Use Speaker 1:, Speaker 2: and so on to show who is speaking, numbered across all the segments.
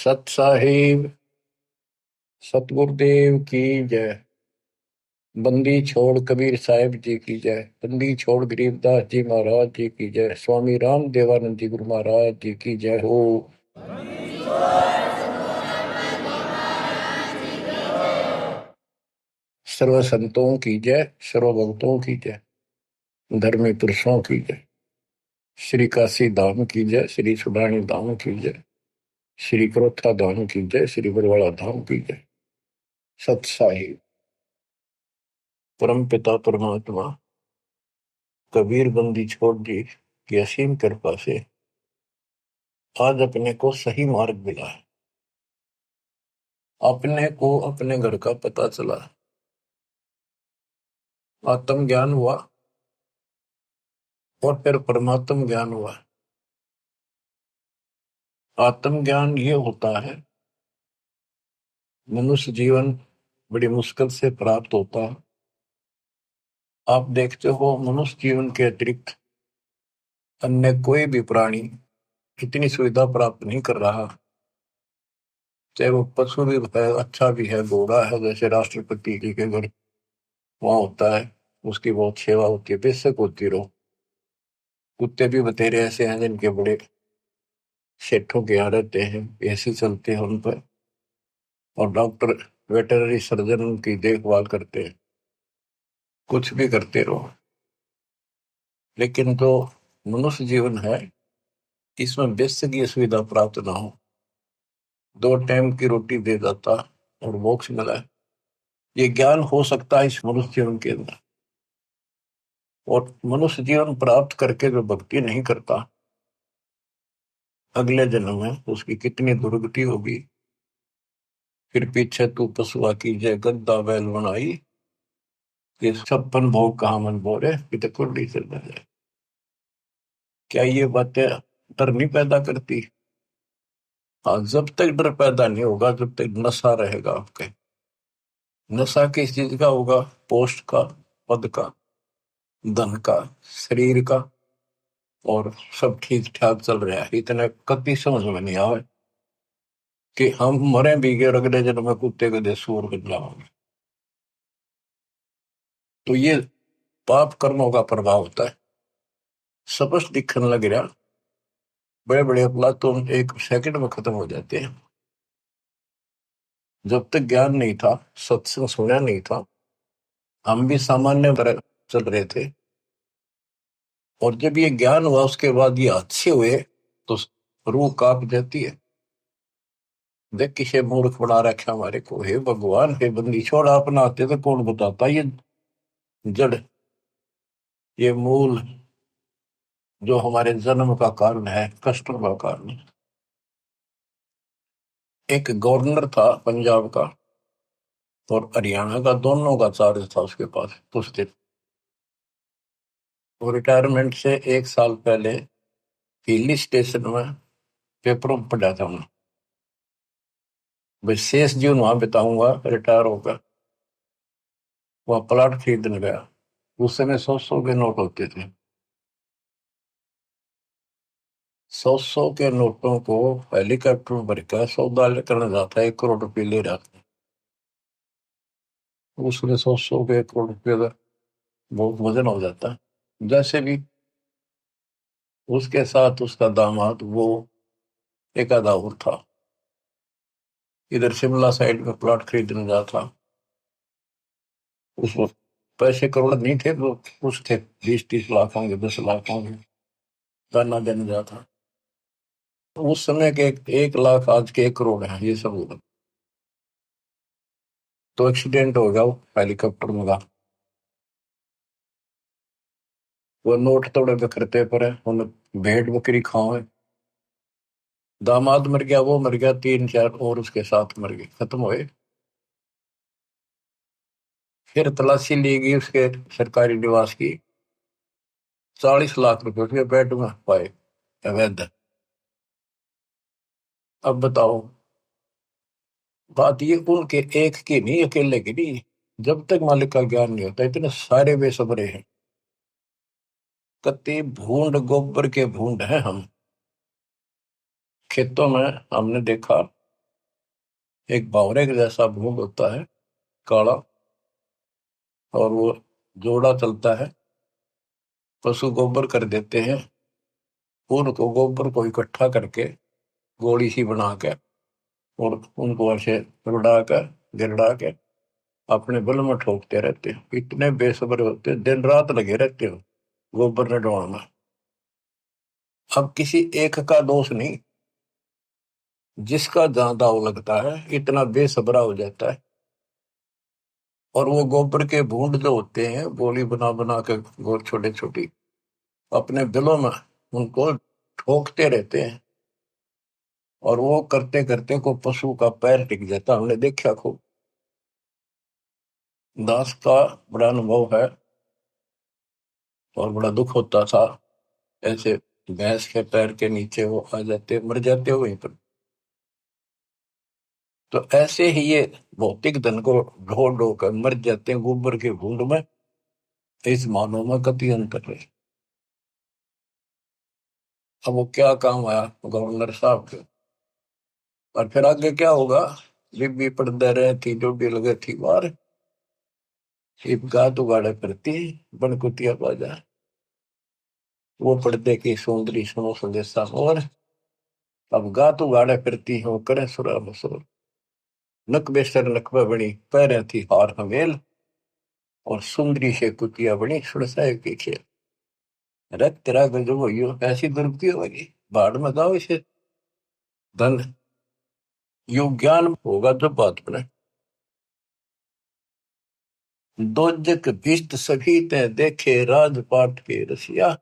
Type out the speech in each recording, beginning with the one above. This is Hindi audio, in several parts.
Speaker 1: सत साहिब सतगुरुदेव की जय। बंदी छोड़ कबीर साहिब जी की जय। बंदी छोड़ गरीबदास जी महाराज जी की जय। स्वामी राम देवानंद जी गुरु महाराज जी की जय हो। सर्व संतों की जय, सर्व भक्तों की जय, धर्मी पुरुषों की जय। श्री काशी धाम की जय, श्री सुडानी धाम की जय, श्री क्रोथा धाम की जय, श्री बरवाड़ा धाम की जय। सत साहिब परम पिता परमात्मा कबीर बंदी छोड़ जी की असीम कृपा से आज अपने को सही मार्ग मिला है। अपने को अपने घर का पता चला, आत्म ज्ञान हुआ और फिर परमात्म ज्ञान हुआ। आत्म ज्ञान ये होता है, मनुष्य जीवन बड़ी मुश्किल से प्राप्त होता है। आप देखते हो मनुष्य जीवन के अतिरिक्त अन्य कोई भी प्राणी इतनी सुविधा प्राप्त नहीं कर रहा। चाहे वो पशु भी है, अच्छा भी है, घोड़ा है, जैसे राष्ट्रपति जी के घर वहां होता है, उसकी बहुत सेवा होती है, बेशक होती रहो। कुत्ते भी बतेरे ऐसे हैं जिनके बड़े सेठों के यहाँ रहते हैं, ऐसे चलते हैं उन पर, और डॉक्टर वेटरनरी सर्जन उनकी देखभाल करते हैं। कुछ भी करते रहो, लेकिन जो मनुष्य जीवन है इसमें बेसिक ये सुविधा प्राप्त ना हो। 2 टाइम की रोटी दे देता और मोक्ष मिला है, ये ज्ञान हो सकता है इस मनुष्य जीवन के अंदर। और मनुष्य जीवन प्राप्त करके जो भक्ति नहीं करता, अगले जन्म में उसकी कितनी दुर्गति होगी। फिर पीछे तू पशुआ की जय गद्दा बैल बनाई, ये 56 भोग कहा मन बोले, तो कुंडी से जाए। क्या ये बातें डर नहीं पैदा करती? हाँ, जब तक डर पैदा नहीं होगा, जब तक नशा रहेगा आपके। नशा किस चीज का होगा? पोस्ट का, पद का, धन का, शरीर का, और सब ठीक ठाक चल रहा है। इतना कभी समझ में नहीं आवे कि हम मरे भी गए, अगले जन्म में कुत्ते के दे सूर बन जाओगे। तो ये पाप कर्मों का प्रभाव होता है। स्पष्ट दिखने लग रहा, बड़े बड़े अपराध तो 1 सेकंड में खत्म हो जाते हैं। जब तक ज्ञान नहीं था, सत्संग सुना नहीं था, हम भी सामान्य तरह चल रहे थे। और जब ये ज्ञान हुआ उसके बाद ये अच्छे हुए तो रूह कांप जाती है। देख किसे मूर्ख बना रखा हमारे को। हे भगवान, हे बंदी छोड़, आप ना आते तो कौन बताता ये जड़, ये मूल जो हमारे जन्म का कारण है, कष्टों का कारण। एक गवर्नर था पंजाब का और हरियाणा का, दोनों का चार्ज था उसके पास उस दिन। वो रिटायरमेंट से 1 साल पहले हिली स्टेशन में पेपरों में पढ़ा था उन्होंने, भाई शेष जीवन वहां बिताऊंगा रिटायर होकर। वह प्लाट खरीदने गया। उस समय 100-100 के नोट होते थे। 100-100 के नोटों को हेलीकॉप्टर में भरकर सौदा करने जाता है, 1 करोड़ रुपये ले रहा था। उसमें 100-100 के 1 करोड़ रुपये का बहुत वजन हो जाता है। जैसे भी उसके साथ उसका दामाद, वो एक आधा और था, इधर शिमला साइड में प्लॉट खरीदने जा था। उस वक्त पैसे करोड़ नहीं थे, वो कुछ थे, 20-30 लाख होंगे, 10 लाख होंगे। गाना देने जा था। उस समय के 1 लाख आज के 1 करोड़ है, ये सब होगा। तो एक्सीडेंट हो गया वो हेलीकॉप्टर में का। वो नोट तोड़े बिखरते पड़े, उन्हें भेड़ बकरी खाओ। दामाद मर गया, वो मर गया, 3-4 और उसके साथ मर गए, खत्म हुए। फिर तलाशी ली गई उसके सरकारी निवास की। 40 लाख रुपए उसके बेड में पाए अवैध। अब बताओ, बात ये उनके एक की नहीं, अकेले की नहीं। जब तक मालिक का ज्ञान नहीं होता, इतने सारे बेसबरे हैं। कत्ती भूंड, गोबर के भूंड हैं हम। खेतों में हमने देखा एक बावरे के जैसा भूत होता है, काला, और वो जोड़ा चलता है। पशु गोबर कर देते हैं, उनको गोबर को इकट्ठा करके गोली सी बना के और उनको ऐसे रुड़ा कर गिरड़ा के अपने बल में ठोकते रहते हैं। इतने बेसब्र होते हैं, दिन रात लगे रहते हो गोबर ने डोड़ना। अब किसी एक का दोष नहीं, जिसका जहां दाव लगता है इतना बेसब्रा हो जाता है। और वो गोबर के बूंद जो होते हैं, गोली बना बना के गोल छोटे छोटी अपने दिलों में उनको ठोकते रहते हैं। और वो करते करते को पशु का पैर टिक जाता, हमने देखा खूब। दास का बड़ा अनुभव है और बड़ा दुख होता था। ऐसे भैंस के पैर के नीचे वो आ जाते, मर जाते हो वहीं पर। तो ऐसे ही ये भौतिक धन को ढो ढो कर मर जाते हैं गोबर के भूंड में। इस मानव में कति अंतर है। अब वो क्या काम आया गवर्नर साहब के, और फिर आगे क्या होगा। बीबी पढ़ते रहे थी, जो भी लगे थी बार गात उगाड़े करती बनकुतिया बाजा। वो पर्दे की सुंदरी सुनो संदेशा और अब गात उगाड़े फिरती हो करे सुरा बसोर। नक बेसर नकबा बनी पैरे थी हार हमेल, और सुंदरी से कुतिया बनी सुरसाए की खेल। रख तेरा गजब हो ऐसी दुर्गति होगी, बाढ़ में गाओ इसे धन। यो ज्ञान होगा जब बात बने। दोजक भिष्ट सभी ते देखे राजपाट के रसिया,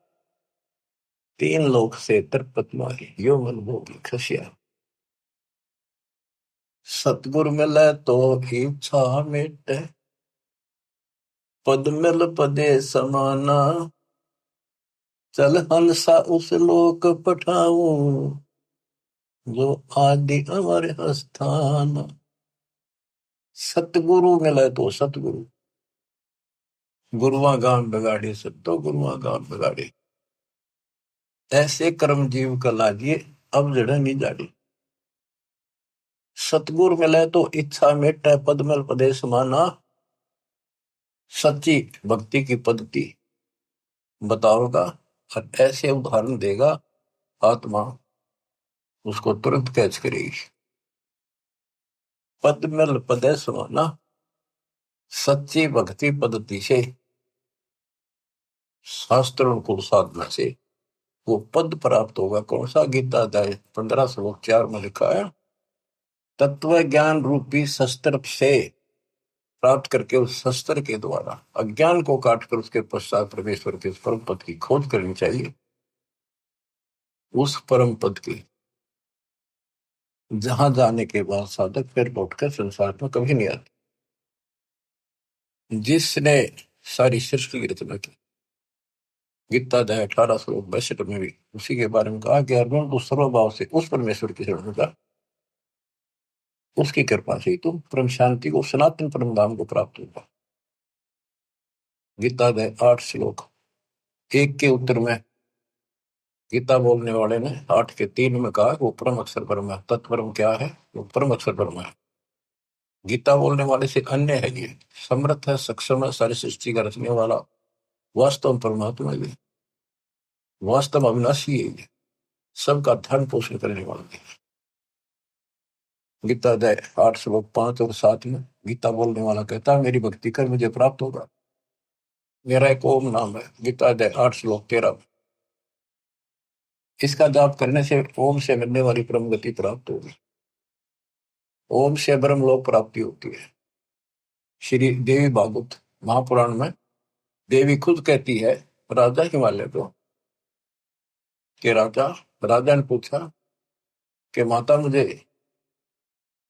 Speaker 1: तीन लोक से तरपत माही यो मन भोगी खसिया। सतगुर मिले तो इच्छा मिटे, पद मिल पदे समाना। चल हंसा उस लोक पठाऊं, जो आदि अमर स्थान। सतगुरु मिले तो सतगुरु, गुरुआ गान बिगाड़े सत्तो गुरुआ गान बिगाड़े। ऐसे कर्म जीव का लाजिए, अब जड़ नहीं जाड़ी। सतगुरु मिले तो इच्छा मेटे, पद मिल पदे समाना। सच्ची भक्ति की पद्धति बताओगा और ऐसे उदाहरण देगा, आत्मा उसको तुरंत कैच करेगी। पद मिल पदे समाना, सच्ची भक्ति पद्धति से, शास्त्रों को साधना से वो पद प्राप्त होगा। कौन सा? गीता अध्याय 15 श्लोक 4 में लिखा है, तत्व ज्ञान रूपी शस्त्र से प्राप्त करके उस शस्त्र के द्वारा अज्ञान को काटकर उसके पश्चात परमेश्वर के परम पद की खोज करनी चाहिए। उस परम पद की जहां जाने के बाद साधक फिर लौटकर संसार में कभी नहीं आते। जिसने सारी सृष्टि की रचना की, गीता अध्याय 18 श्लोक 62 में भी उसी के बारे में कहा कि अर्जुन तू सर्वभाव से उस परमेश्वर की शरण का, उसकी कृपा से ही तुम परम शांति को, सनातन परम धाम को प्राप्त होगा। गीता अध्याय 8 श्लोक 1 के उत्तर में गीता बोलने वाले ने 8 के 3 में कहा वो परम अक्षर परम है। तत्परम क्या है? वो परम अक्षर परम है। गीता बोलने वाले से अन्य है, ये समर्थ है, सक्षम है, सारी सृष्टि का रचने वाला वास्तव परमात्मा है, वास्तव अविनाशी है, ये सबका धर्म पोषण करने वाला है। गीता अध्याय 8 श्लोक 5 और 7 में गीता बोलने वाला कहता है मेरी भक्ति कर मुझे प्राप्त होगा। मेरा एक ओम नाम है। गीता अध्याय 8 श्लोक 13 में इसका जाप करने से ओम से मिलने वाली परम गति प्राप्त होगी। ओम से ब्रह्म लोक प्राप्ति होती है। श्री देवी भागवत महापुराण में देवी खुद कहती है राजा हिमालय को कि राजा राजा ने पूछा कि माता मुझे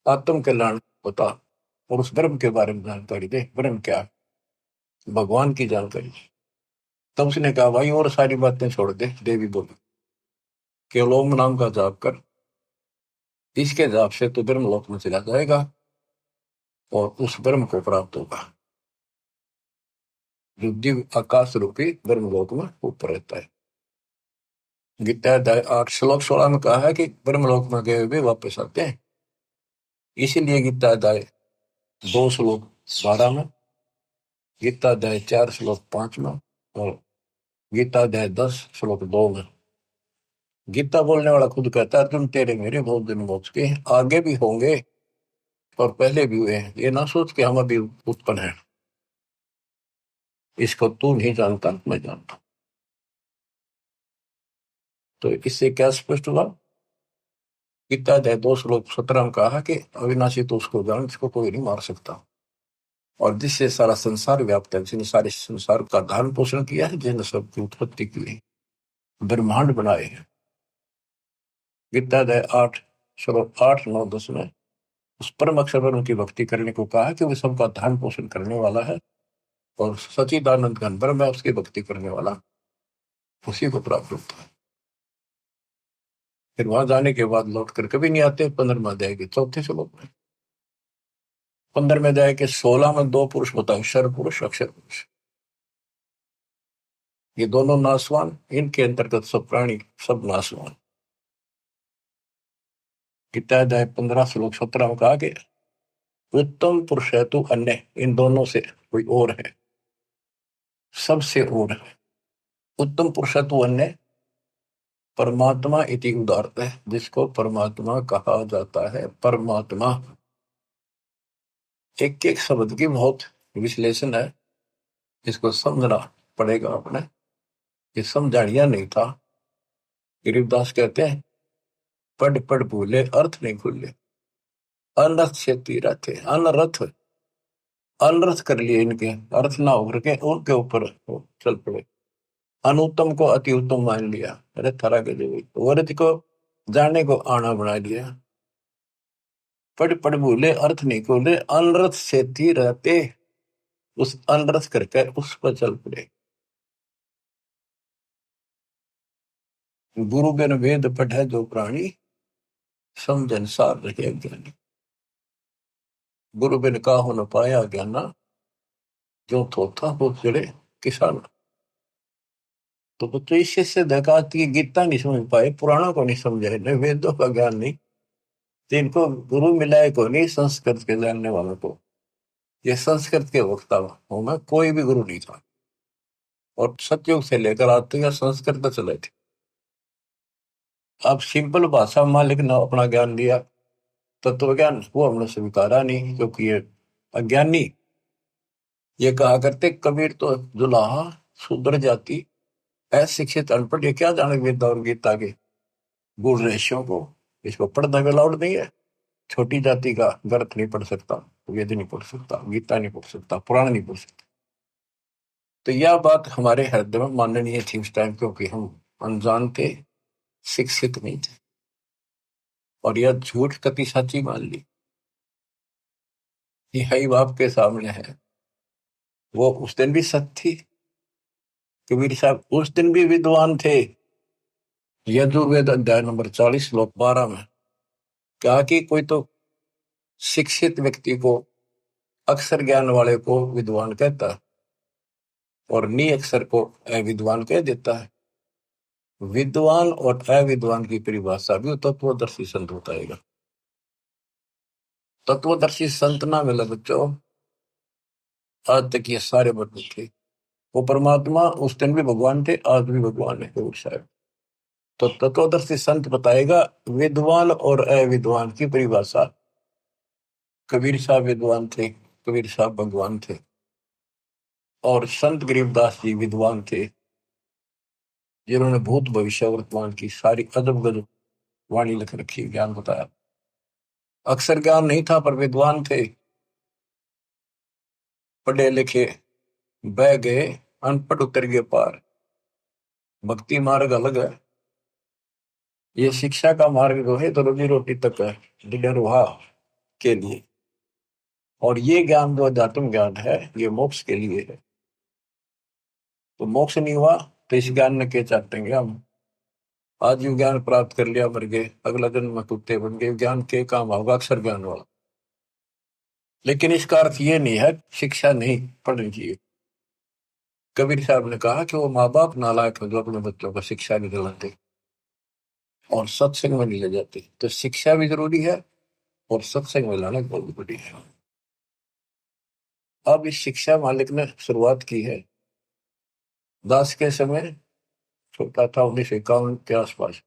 Speaker 1: आत्म कल्याण बता और उस ब्रह्म के बारे में जानकारी दे। ब्रह्म क्या है? भगवान की जानकारी। तब उसने कहा भाई और सारी बातें छोड़ दे। देवी बोली केवल ओम नाम का जाप कर, इसके जाप से तो ब्रह्म लोक में चला जाएगा और उस ब्रह्म को प्राप्त होगा जो दिव्य आकाश रूपी ब्रह्म लोक में ऊपर रहता है। गीता अध्याय 8 श्लोक 16 में कहा है कि ब्रह्म लोक में गए हुए वापस आते हैं। इसीलिए गीता अध्याय 2 श्लोक 12 में, गीता अध्याय 4 श्लोक 5 में, और गीता अध्याय 10 श्लोक 2 में गीता बोलने वाला खुद कहता है, अर्जुन तेरे मेरे बहुत दिन मोक्ष के आगे भी होंगे और पहले भी हुए हैं। ये ना सोच के हम अभी उत्पन्न है, इसको तू नहीं जानता, मैं जानता। तो इससे क्या स्पष्ट हुआ? गीता अध्याय 2 श्लोक 17 में कहा कि अविनाशी तो उसको जान जिसको कोई नहीं मार सकता, और जिससे सारा संसार व्याप्त है, जिसने सारे संसार का धारण पोषण किया है, जिसने सबकी उत्पत्ति की है, ब्रह्मांड बनाए हैं। गीता अध्याय 8 श्लोक 8, 9, 10 में उस परम अक्षर पर उनकी भक्ति करने को कहा कि वो सबका धारण पोषण करने वाला है, और सचिदानंद घन ब्रह्म है, उसकी भक्ति करने वाला उसी को प्राप्त होता है। फिर वहां जाने के बाद लौट कर कभी नहीं आते। 15वें अध्याय के 4 श्लोक में, 15वें अध्याय के 16 में 2 पुरुष बताए, क्षर पुरुष, अक्षर पुरुष। ये दोनों नासवान, इनके अंतर्गत सब प्राणी, सब नासवान। गीता अध्याय 15 श्लोक 17 में कहा कि उत्तम पुरुष है तो अन्य, इन दोनों से कोई और है, सबसे और है। उत्तम पुरुष है तो अन्य परमात्मा इति उदारत है, जिसको परमात्मा कहा जाता है। परमात्मा एक एक शब्द की बहुत विश्लेषण है, इसको समझना पड़ेगा अपने। ये समझानिया नहीं था। गरीबदास कहते हैं, पढ़ पढ़ भूले अर्थ नहीं खुले, अनर्थ से तीरा थे। अनर्थ अनर्थ कर लिए, इनके अर्थ ना होकर के उनके ऊपर चल पड़े। अनुत्तम को अति उत्तम मान लिया, अरे थरा के जो वर्ज को जाने को आना बना लिया। पढ़ पढ़ भूले अर्थ नहीं खोले, अनर्थ से तीर रहते, उस अनर्थ करके उस पर चल पड़े। गुरु बिन वेद पढ़े जो प्राणी, समझन सार रहे ज्ञानी। गुरु बिन काहू न पाया ज्ञाना, जो थोथा हो चढ़े किसान। तो बच्चों इससे से देखा कि गीता नहीं समझ पाए, पुराणों को नहीं समझे, न वेदों का ज्ञान नहीं, तो इनको गुरु मिलाए को नहीं, संस्कृत के जानने वालों को। ये संस्कृत के वक्ता हूं मैं, कोई भी गुरु नहीं था, और सतयुग से लेकर आज तक संस्कृत चले थे। अब सिंपल भाषा में मालिक ने अपना ज्ञान दिया, तत्व ज्ञान, वो हमने स्वीकारा नहीं, क्योंकि ये अज्ञानी। ये कहा करते कबीर तो जुलाहा शूद्र जाति, अशिक्षित अनपढ़, ये क्या जाने वेद और गीता के गुण रहस्यों को। इसको पढ़ना भी अलाउड नहीं है। छोटी जाति का ग्रंथ नहीं पढ़ सकता, वेद नहीं पढ़ सकता, गीता नहीं पढ़ सकता, पुराण नहीं पढ़ सकता। तो यह बात हमारे हृदय में माननीय थी उस टाइम, क्योंकि हम अनजान थे, शिक्षित नहीं थे, और यह झूठ कति सच्ची मान ली। यही बाप के सामने है। वो उस दिन भी सत्य थी। कबीर साहब उस दिन भी विद्वान थे। यजुर्वेद अध्याय नंबर 40 श्लोक 12 में कहा कि कोई तो शिक्षित व्यक्ति को, अक्षर ज्ञान वाले को विद्वान कहता है, और नी अक्षर को अविद्वान कह देता है। विद्वान और अविद्वान की परिभाषा भी तत्वदर्शी संत बताएगा। तत्वदर्शी संत ना मिला बच्चों, आज तक ये सारे बदले थे। वो परमात्मा उस दिन भी भगवान थे, आज भी भगवान है कबीर साहब। तो तत्वदर्शी संत बताएगा विद्वान और अविद्वान की परिभाषा। कबीर साहब विद्वान थे, कबीर साहब भगवान थे, और संत गरीबदास जी विद्वान थे, जिन्होंने भूत भविष्य वर्तमान की सारी अजब गजब वाणी लिख रखी, ज्ञान बताया। अक्षर ज्ञान नहीं था पर विद्वान थे, पढ़े लिखे बह गए, अनपढ़ उतर गए पार। भक्ति मार्ग अलग है, ये शिक्षा का मार्ग जो है तो रोजी रोटी तक है, निर्वाह के लिए। और ये ज्ञान जो अध्यात्म ज्ञान है, ये मोक्ष के लिए है। तो मोक्ष नहीं हुआ तो इस ज्ञान ने क्या चाटेंगे हम? आज ये ज्ञान प्राप्त कर लिया, मर गए, अगला जन्म में कुत्ते बन गए, ज्ञान के काम होगा अक्षर ज्ञान वाला। लेकिन इसका अर्थ ये नहीं है शिक्षा नहीं पढ़नी चाहिए। कबीर साहब ने कहा कि वो माँ बाप नालायक है जो अपने बच्चों को शिक्षा नहीं दिलाते और सत्संग में नहीं ले जाते। तो शिक्षा भी जरूरी है और सत्संग में लाना बहुत बड़ी है। अब इस शिक्षा मालिक ने शुरुआत की है दास के समय, छोटा था 1951 के आसपास,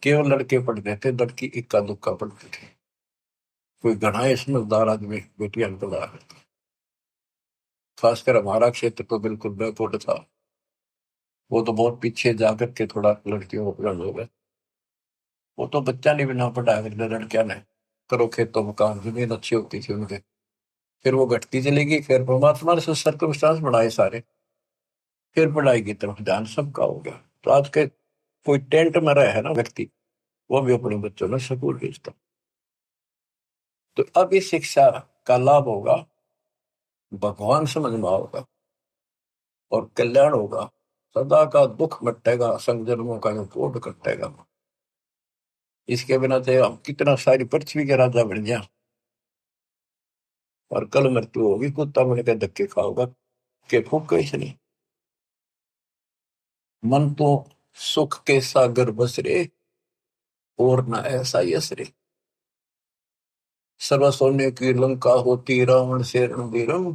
Speaker 1: केवल लड़के पढ़ते थे, लड़की इक्का दुक्का पढ़ते थे। कोई घना ही समझदार आदमी बेटियां पढ़ा करता। खासकर हमारा क्षेत्र तो बिल्कुल बैकवर्ड था, वो तो बहुत पीछे जाकर के थोड़ा लड़कियों को पढ़ा हो गए। वो तो बच्चा नहीं बिना पढ़ाया करते लड़कियां ने, करो खेतों में काम, जमीन अच्छी होती थी उनके। फिर वो घटती चली गई, फिर परमात्मा ने सर्कमस्टांस बढ़ाए सारे, फिर पढ़ाई की तरफ ध्यान सबका हो गया। तो आज के कोई टेंट में रहे है ना व्यक्ति, वो भी अपने बच्चों में स्कूल भेजता। तो अब इस शिक्षा का लाभ होगा, भगवान समझ में होगा और कल्याण होगा। सदा का दुख मिटेगा, संजन्मों का जो कोट कटेगा। इसके बिना तो हम कितना सारी पृथ्वी के राजा बन गया, और कल मृत्यु होगी, कुत्ता बन के धक्के खाओगा के फूक कैसे नहीं। मन तो सुख के सागर बसरे, और न ऐसा यसरे। सर्व सोने की लंका होती, रावण से रणबीरम,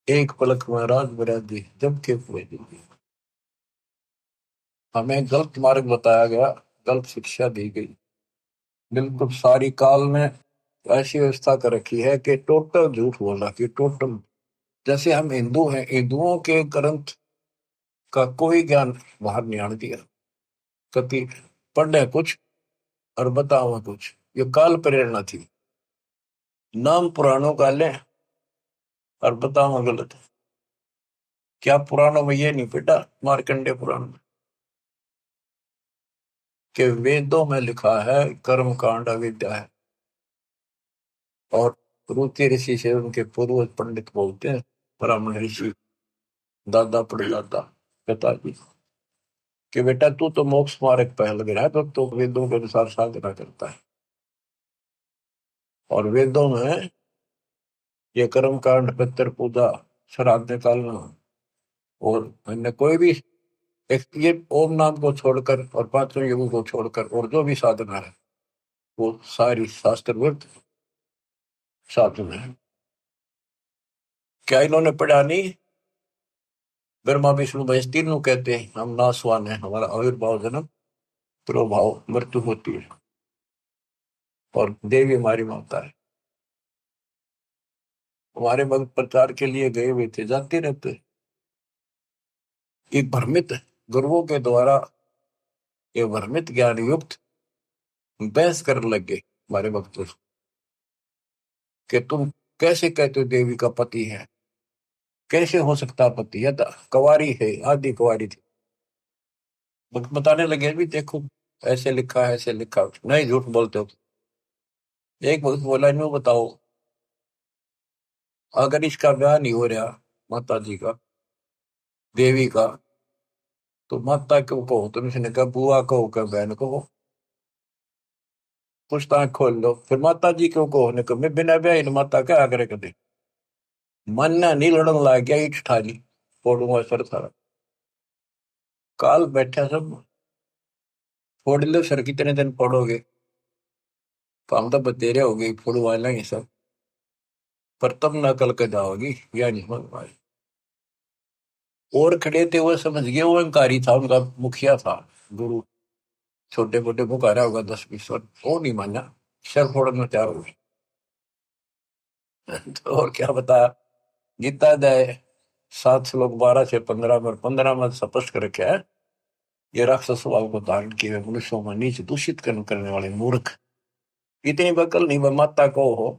Speaker 1: एक पलक में राज बरादी जब के पूरे दिन। हमें गलत मार्ग बताया गया, गलत शिक्षा दी गई। बिल्कुल सारी काल में ऐसी व्यवस्था कर रखी है कि टोटल झूठ बोला कि टोटल, जैसे हम हिंदू हैं, हिंदुओं के ग्रंथ का कोई ज्ञान बाहर नहीं आने दिया। कभी पढ़े कुछ और बताओ कुछ, ये काल प्रेरणा थी। नाम पुराणों का लें और बताओ गलत। क्या पुराणों में ये नहीं बेटा, मार्कंडे पुराण में, कि वेदों में लिखा है कर्म कांड अविद्या है। और रुचि ऋषि से उनके पूर्वज पंडित बोलते हैं, ब्राह्मण ऋषि, दादा परदादा पिताजी, कि बेटा तू तो मोक्ष मार्ग पहल गया है, तो वेदों के अनुसार साधना करता है। और वेदों में ये कर्म कांड, पितृ पूजा, श्राद्ध निकालना, और अन्य कोई भी एक ये ओम नाम को छोड़कर और पांचों युगों को छोड़कर और जो भी साधना है, वो सारी शास्त्रविद साधना है। क्या इन्होंने पढ़ा नहीं? ब्रह्मा विष्णु महेश तीनों कहते हैं हम नासवान है, हमारा आविर्भाव जन्म प्रभाव मृत्यु होती है, और देवी हमारी माता है। हमारे भक्त प्रचार के लिए गए हुए थे, जाते रहते। एक भ्रमित गुरुओं के द्वारा ये भ्रमित ज्ञान युक्त बहस करने लग गए हमारे भक्तों से, कि तुम कैसे कहते हो देवी का पति है, कैसे हो सकता पति है, तो कुंवारी है, आदि कुंवारी थी। भक्त बताने लगे भी देखो ऐसे लिखा है, ऐसे लिखा, नहीं झूठ बोलते हो। एक भक्त बोला इन्हों बताओ, अगर इसका ब्याह नहीं हो रहा माता जी का, देवी का, तो माता क्यों कहो तुम? इसने कहा बुआ कहो, क्या बहन कहो, पूछताछ खोल लो। फिर माता जी क्यों कहो ने कहा मैं बिना ब्याह माता क्या आग्रह कर दे। मन नहीं लड़न लग गया, ईट ठाली फोड़ूंगा सर सारा। काल बैठा सब, फोड़ लो सर, कितने दिन फोड़ोगे, काम तो बतेरे हो गई, फोड़वा लेंगे सब, पर तब न कल के जाओगी, या नहीं मन पाए। और खड़े थे वो समझ गए, वो अहंकारी था, उनका मुखिया था गुरु, छोटे मोटे पुकारा होगा 10-20 वर्ष, वो नहीं माना, सर फोड़ने में तैयार हो गए। तो और क्या बताया, गीता अध्याय 7 श्लोक 12 से 15 में, 15 में स्पष्ट कर रखा है, ये राक्षस स्वभाव को धारण किए मनुष्यों में नीच दूषित कर्म करने वाले मूर्ख, इतनी बकल नहीं, वह माता को हो,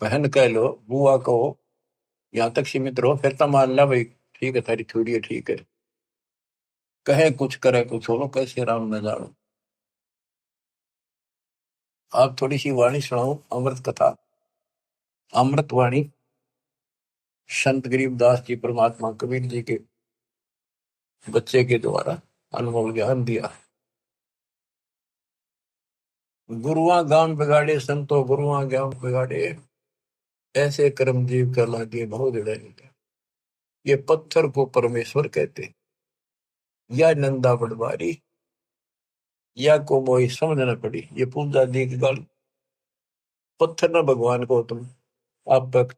Speaker 1: बहन कह लो, बुआ को हो, यहाँ तक सीमित रहो, फिर तो मान ला भाई ठीक है, थारी थोड़ी है ठीक है, कहे कुछ करे कुछ हो, कैसे राम न जानो। आप थोड़ी सी वाणी सुनाओ, अमृत कथा, अमृत वाणी, संत गरीबदास जी परमात्मा कबीर जी के बच्चे के द्वारा अनुभव ज्ञान दिया। गुरुआ गांव बिगाड़े संतो, गुरुआ गांव बिगाड़े, ऐसे कर्म जीव कहला दिए बहुत जड़े। ये पत्थर को परमेश्वर कहते, या नंदा पटवारी, या को मोई समझ न पड़ी, ये पूजा दी की गाली। पत्थर ना भगवान को तुम आप तक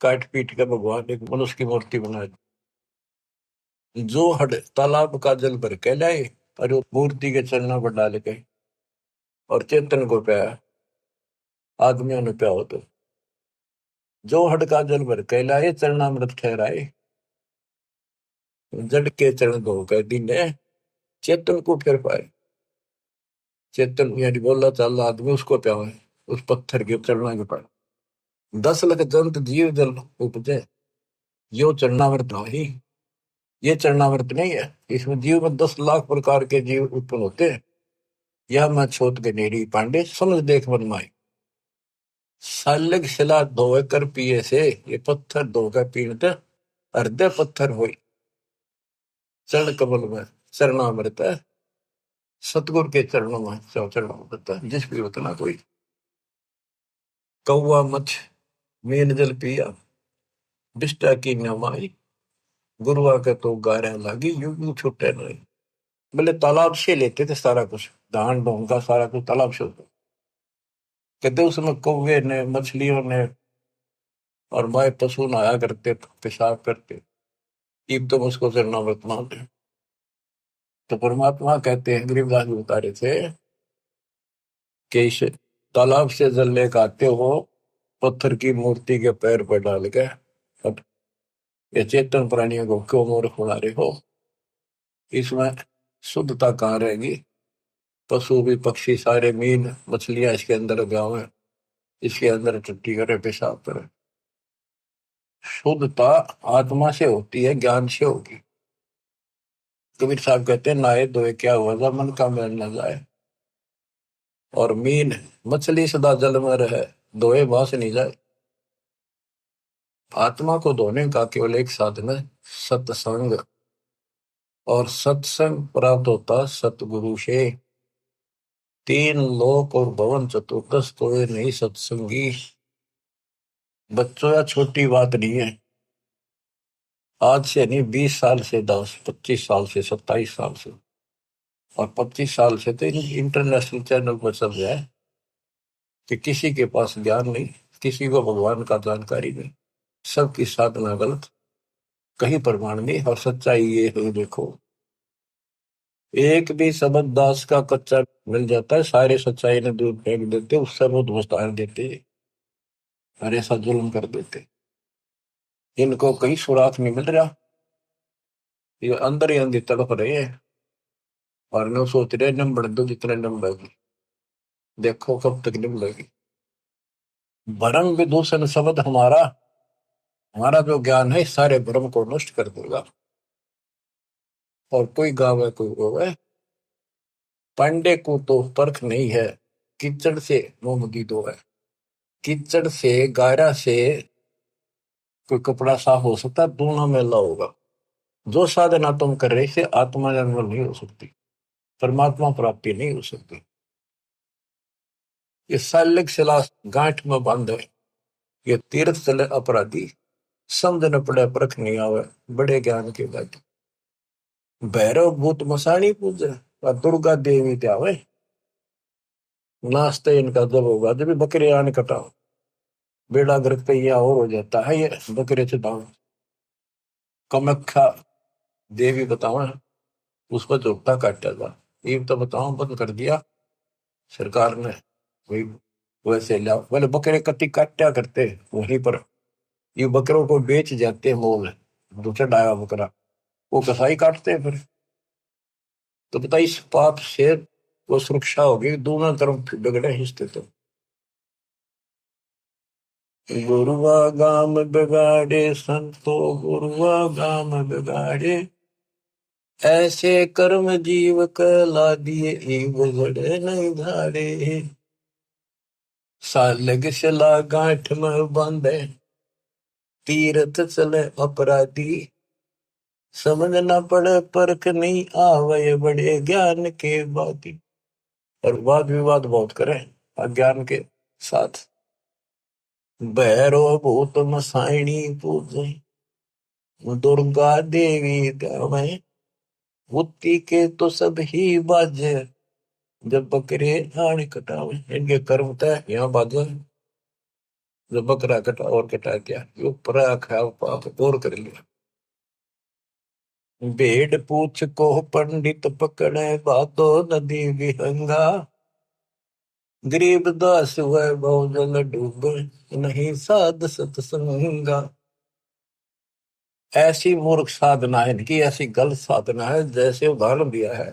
Speaker 1: काट पीट के भगवान एक मनुष्य की मूर्ति बना दी। जो हड तालाब का जल भर के लाए और वो मूर्ति के चरणों पर डाल के और चेतन को पाया, आदमियों ने प्या हो तो जो हड का जल भर के लाए चरणामृत ठहराए, जड़ के चरण धो कर दीने चेतन को फिर पाए। चेतन यानी बोला चाल आदमी उसको प्या है, उस पत्थर के चरणा के पाए। 10 लाख जंत जीव जल उपजे, यो चरणामृत ही। ये चरणामृत नहीं है, इसमें जीव में 10 लाख प्रकार के जीव उत्पन्न होते हैं। यह मैं छोट के नेड़ी पांडे समझ देख मन माई। सालग शिला धोए कर पिए से, ये पत्थर धोकर पीते हृदय पत्थर होई। चरण कमल में चरणामृत है, सतगुरु के चरणों में चरणामृत है। जिस भी उतना कोई कौआ मछ मेन जल पिया, बिष्टा की नमाई। गुरुआ के तो गारे लागी, यूं यूं छुट्टे नहीं। बोले तालाब से लेते थे सारा कुछ, धान ढोंगा सारा कुछ तालाब से होता। कहते उसमें कौवे ने मछलियों ने और माए पशु नहाया करते पेशाब करते। इब तो उसको चरणामृत मानते। तो परमात्मा कहते हैं, गरीबदास जी बता रहे थे कि इस तालाब से जल लेकर आते हो, पत्थर की मूर्ति के पैर पर डाल के, अब ये चेतन प्राणियों को क्यों मूर्ख बना रहे हो? इसमें शुद्धता कहाँ रहेगी? पशु भी पक्षी सारे मीन मछलियां इसके अंदर गाँव है, इसके अंदर टट्टी करे पेशाब करे। शुद्धता आत्मा से होती है, ज्ञान से होगी। कबीर साहब कहते हैं, नहाए धोए क्या हुआ, जब मन का मैल न जाए। और मीन मछली सदा जल में रहे, धोए बास नहीं जाए। आत्मा को धोने का केवल एक साधन है, सत्संग। और सत्संग प्राप्त होता सतगुरु से। 3 लोक और भवन चतुर्दश तो नहीं सत्संगी। बच्चों या छोटी बात नहीं है। आज से नहीं, 20 साल से, 10 25 साल से, 27 साल से और 25 साल से तो इंटरनेशनल चैनल पर चल रहा है कि किसी के पास ज्ञान नहीं, किसी को भगवान का जानकारी नहीं, सबकी साधना गलत, कहीं प्रमाण नहीं। और सच्चाई ये है, देखो एक भी शब्द दास का कच्चा मिल जाता है, सारे सच्चाई ने दूर फेंक देते, उससे बहुत वस्तार देते और ऐसा जुल्म कर देते। इनको कहीं सुराग नहीं मिल रहा, ये अंदर ही अंदर तड़प रहे हैं और न सोच रहे नम बढ़ दो, जितने नम बढ़ेगी देखो कब तक निम लगी। भरम विदूषण शब्द हमारा, हमारा जो ज्ञान है सारे भ्रम को नष्ट कर देगा। और कोई गावे कोई रोवे, पांडे को तो परख नहीं है, कीचड़ से मोमगी दो है। कीचड़ से गारा से कोई कपड़ा साफ हो सकता, दोनों मेला होगा। जो साधना तुम कर रहे से आत्मा निर्मल नहीं हो सकती, परमात्मा प्राप्ति नहीं हो सकती। ये सालिक शिला गांठ में बंद है, ये तीर्थ चले अपराधी। समझ न पड़े परख नहीं आवे, बड़े ज्ञान के गाठी। भैरव भूत मसाणी पूजे और दुर्गा देवी त्यावे, नाश्ते इनका जब होगा जब भी बकरे आने कटाओ, बेड़ा गर्क पे यह और हो जाता है। ये बकरे चटाओ, कमख्या देवी बताओ, उसको चौकटा काटा था। ये तो बताओ बंद कर दिया सरकार ने, वही वैसे लिया। बोले बकरे कति काटा करते वहीं पर, ये बकरों को बेच जाते हैं मोल, दूसरा डाया बकरा वो कसाई काटते हैं फिर। तो बता इस पाप से वो सुरक्षा होगी, दोनों तरफ बिगड़े हिस्से। तो गुरुआ गाम बिगाड़े संतो, गुरुआ गाम बिगाड़े, ऐसे कर्म जीव कला दिए बिगड़े नहीं धारे। सालग शिला गांठ में बांधे, तीर्थ चले अपराधी, समझ न पड़े परख नहीं आवे, बड़े ज्ञान के बाती। और वाद विवाद बहुत करे अज्ञान के साथ। भैरो भूत मसाइणी पूजे, दुर्गा देवी गावे, बुद्धि के तो सब ही बाजे, जब बकरे आने कटावे। इनके कर्म तय यहाँ बाजे, जो बकरा कटा और कटा दिया, जो परा खाया पाप और कर लिया। भेड़ पूछ को पंडित पकड़े, बातो नदी विहंगा। गरीब दास वह बहुजन डूबे, नहीं साध सत्संगा। ऐसी मूर्ख साधना है इनकी, ऐसी गलत साधना है। जैसे उदाहरण दिया है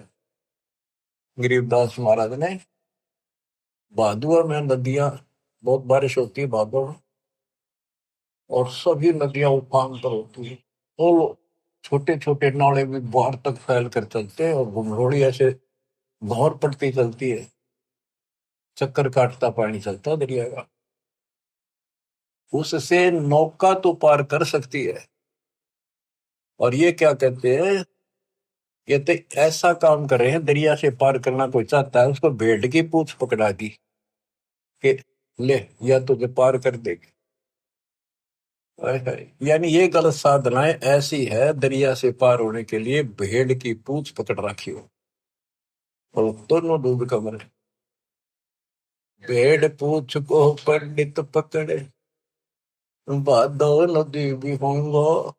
Speaker 1: गरीबदास महाराज ने, भादुआ में नदियां, बहुत बारिश होती है भादुआ में, और सभी नदियां उफान पर होती है। तो छोटे छोटे नाले भी बाहर तक फैल कर चलते हैं, और घुमरोड़ी ऐसे भौर पड़ती चलती है, चक्कर काटता पानी चलता है दरिया का। उससे नौका तो पार कर सकती है। और ये क्या कहते हैं, कहते ऐसा काम कर रहे हैं, दरिया से पार करना कोई चाहता है उसको भेड़ की पूंछ पकड़ा दी कि ले, या तुझे पार कर देगी। हाय हाय। यानी ये गलत साधनाएं ऐसी है, दरिया से पार होने के लिए भेड़ की पूंछ पकड़ रखी हो, और दोनों डूब कर मरे। भेड़ पूंछ को पंडित पकड़े, बादो नदी भी होंगो।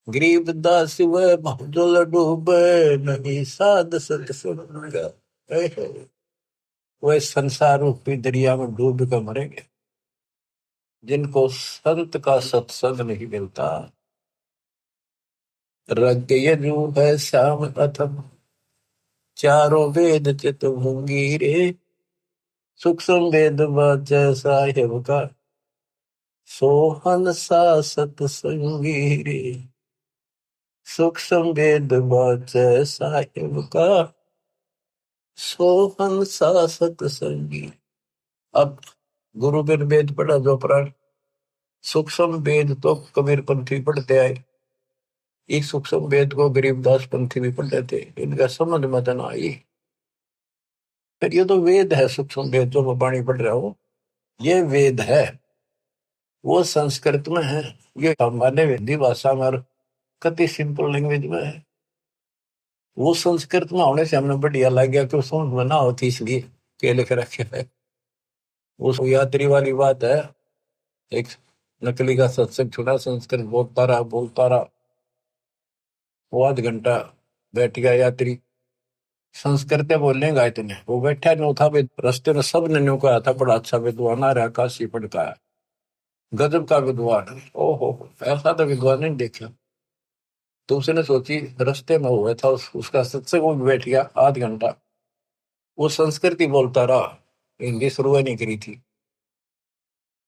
Speaker 1: गरीब दास वह भजल डूबे, नहीं साध सत्संगा। हाय हाय। वह संसार रूपी दरिया में डूब कर मरेंगे जिनको संत का सत्संग नहीं मिलता। रग यजु है श्याम अथम, चारों वेद चित होंगी रे। सूक्ष्म वेद साहेब का, सोहन सा सत्संगी रे। सूक्ष्म वेद साहेब का, सोहन सा सत्संगी। अब गुरु बिन वेद पढ़ा जो प्राण। सूक्ष्म वेद तो कबीर पंथी पढ़ते आए, इस सूक्ष्म वेद को गरीबदास पंथी भी पढ़ते थे, इनका समझ में तो ना आई। फिर ये तो वेद है, सूक्ष्म वेद जो मैं वाणी पढ़ रहा हूँ, ये वेद है। वो संस्कृत में है, ये हमारे हिंदी भाषा में और कति सिंपल लैंग्वेज में है। वो संस्कृत में होने से हमने बढ़िया लग गया कि समझ में ना होती, इसलिए के लिख रखे है। उस यात्री वाली बात है, एक नकली का सत्संग छुड़ा, संस्कृत बोलता रहा, वो आध घंटा बैठ गया यात्री, संस्कृत बोलेगा इतने, वो बैठा नहीं था। रास्ते में सब ने न्यू कहा था बड़ा अच्छा विद्वान आ रहा, काशी पढ़ का है, गजब का विद्वान है। ओहो, ऐसा तो विद्वान नहीं देखा। तो उसने सोची, रास्ते में हुआ था उसका सत्संग, वो भी बैठ गया आध घंटा, वो संस्कृत ही बोलता रहा, हिंदी शुरू नहीं करी थी।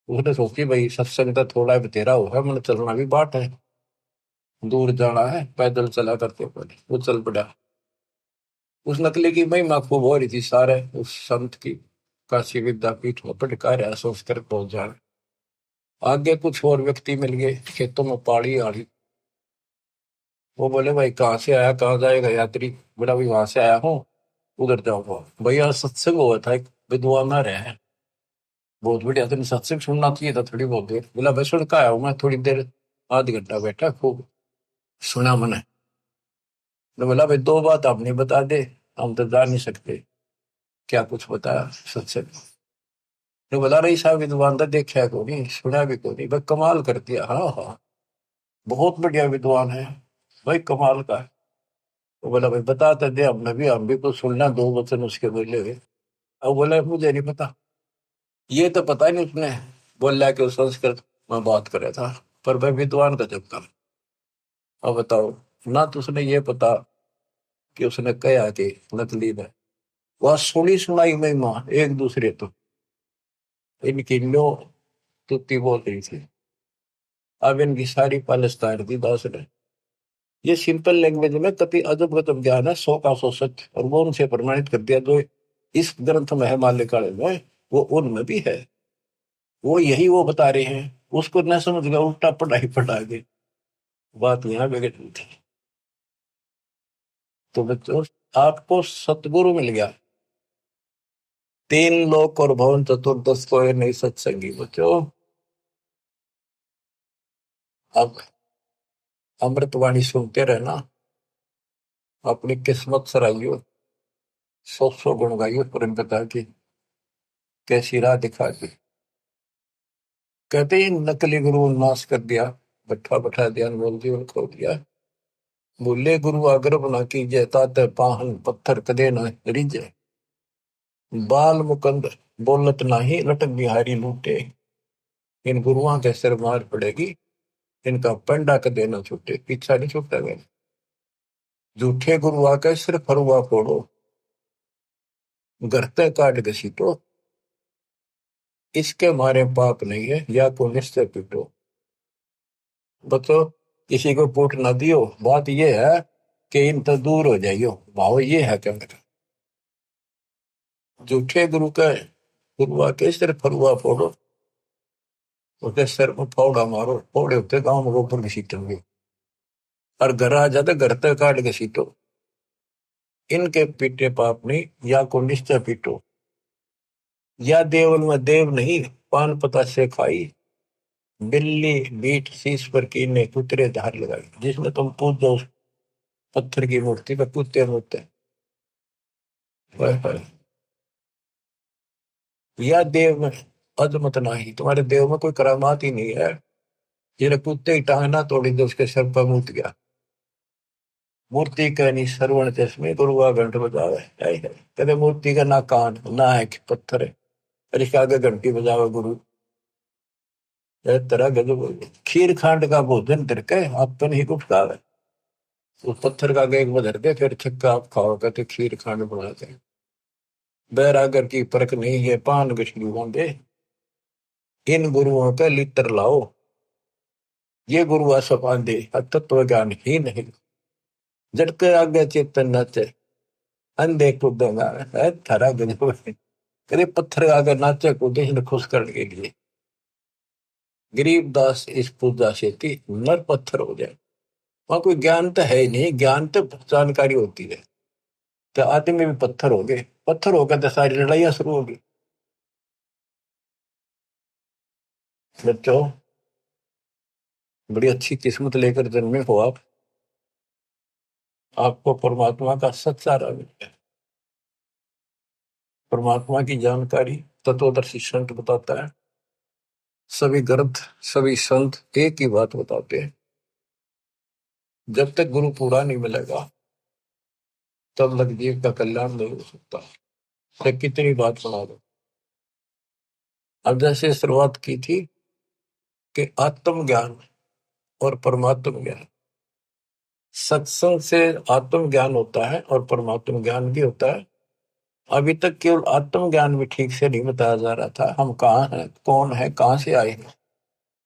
Speaker 1: उसने सोची भाई सत्संग तो थोड़ा बतेरा होगा, मैंने चलना भी बाट है, दूर जाना है, पैदल चला करते पहले वो चल पड़ा। उस नकली की महिमा खूब हो रही थी, सारे उस संत की काशी विद्यापीठ में पटका रहा संस्कृत पहुंच जाए। आगे कुछ और व्यक्ति मिल गए, खेतों में पाड़ी आड़ी। वो बोले भाई कहाँ से आया, कहाँ जाएगा यात्री। बोला भाई वहां से आया हूँ, उधर जाऊंगा। भैया सत्संग हुआ था, एक विद्वान आ रहे हैं, बहुत बढ़िया, तुमने सत्संग सुनना चाहिए था थोड़ी बहुत देर। बोला भाई सुन का आया हूँ मैं, थोड़ी देर, आध घंटा बैठा, खूब सुना मैंने। तो बोला भाई दो बात आप नहीं बता दे, हम तो जा नहीं सकते। क्या कुछ बताया सत्संग। तो बोला रही साहब विद्वान तो देखा को नहीं, सुना भी को नहीं, भाई कमाल कर दिया। हाँ हाँ, बहुत बढ़िया विद्वान है भाई, कमाल का है। तो बोला भाई बताते दे, हम भी कुछ सुनना, दो वचन उसके बोले हुए। अब बोला मुझे नहीं पता, ये तो पता नहीं उसने बोला कि उस संस्कृत में बात करे था, पर भाई विद्वान का जब काम। अब बताओ, ना तो उसने ये पता कि उसने कहा कि नकली ने, वह सुनी सुनाई महिमा एक दूसरे तो इनकी लो तुत्ती बोल रही थी। अब इनकी सारी पालिस्तान दी दास ने। ये सिंपल लैंग्वेज में कति अजब गजब ज्ञान है, 100 का 100 सच, और वो उनसे प्रमाणित कर दिया। जो इस ग्रंथ में है माल्यकाले में, वो उनमें भी है। वो यही वो बता रहे हैं, उसको न समझ गया, उल्टा पढ़ाई पढ़ा गए, बात यहाँ बिगड़ रही थी। तो बच्चों, आपको सतगुरु मिल गया, तीन लोक और भवन चतुर्दश को नहीं सत्संगी बच्चों। अब अमृतवाणी सुनते रहना, अपनी किस्मत सराइयो, 100 गुण गाइयो, परम पिता की कैसी राह दिखा दी। कहते ही नकली गुरु नाश कर दिया, बैठा बैठा ध्यान बोल जीवन खो दिया। बोले गुरु आग्रह बना कीजिए, ताते पाहन पत्थर कदे न रिजे। बाल मुकंद बोलत नाही, लटक बिहारी लूटे। इन गुरुओं के सिर मार पड़ेगी, इनका पंडा कदे न छूटे। पीछा नहीं छूटा गया। झूठे गुरु आके सिर फरुआ फोड़ो, गरते काट घसीटो। इसके मारे पाप नहीं है, या को निश्चय पीटो। बतो किसी को पूट ना दियो। बात ये है कि इन तो दूर हो जाइयो। भाव ये है क्या मेरा। झूठे गुरु का गुरु आके सिर फरुआ फोड़ो, उसके सिर में फावड़ा मारो। फावड़े होते गांव में गोबर घसीटेंगे, और घर आ जाते घर तक काट घसीटो। इनके पीटे पाप नहीं, या को निश्चय पीटो। या देवल में देव नहीं, पान पता से खाई। बिल्ली बीट शीश पर कीने कुतरे धार लगाई। जिसमें तुम पूजो उस पत्थर की मूर्ति पे कुत्ते होते हैं। हाय हाय। या देव में अजमत नहीं, तुम्हारे देव में कोई करामात ही नहीं है। जिन्हें कुत्ते की टांग ना तोड़ी तो उसके सर पर मूत गया। मूर्ति कहनी श्रवण चश्मे, गुरुआ घंट बजावे। हाय हाय। कहते मूर्ति का ना कान ना है कि पत्थर है, और इसके आगे घंटी बजावे गुरु। यह तरह गजब। खीर खांड का भोजन तिरके अपन ही कुछ खावे। उस पत्थर का आगे एक बधर दे, फिर छक्का आप खाओ। कहते खीर खांड बनाते हैं। बैरागर की परख नहीं है, पान गछली बांधे। इन गुरुओं का लित्र लाओ, ये गुरु सपांदे तत्व ज्ञान ही नहीं। जड़के आगे चेतन नाचे, अंधे कूदेगा। थारा गजब है। कभी पत्थर आगे नाचे कूदे, इन्हें खुश करने के लिए। गरीबदास इस पूजा से थी नर पत्थर हो जाए। वहां कोई ज्ञान तो है ही नहीं, ज्ञान तो जानकारी होती है। तो आदमी भी पत्थर हो गए, पत्थर होकर तो सारी लड़ाइयां शुरू होगी। बच्चों, बड़ी अच्छी किस्मत लेकर जन्मे हो आप। आपको परमात्मा का सच्चा रंग है। परमात्मा की जानकारी तत्वदर्शी संत बताता है। सभी ग्रंथ सभी संत एक ही बात बताते हैं, जब तक गुरु पूरा नहीं मिलेगा तब तक जीव का कल्याण नहीं हो सकता। तो कितनी बात सुना दो। अब जैसे शुरुआत की थी कि आत्म ज्ञान और परमात्म ज्ञान, सत्संग से आत्म ज्ञान होता है और परमात्म ज्ञान भी होता है। अभी तक केवल आत्म ज्ञान भी ठीक से नहीं बताया जा रहा था। हम कहाँ हैं, कौन है, कहाँ से आए हैं।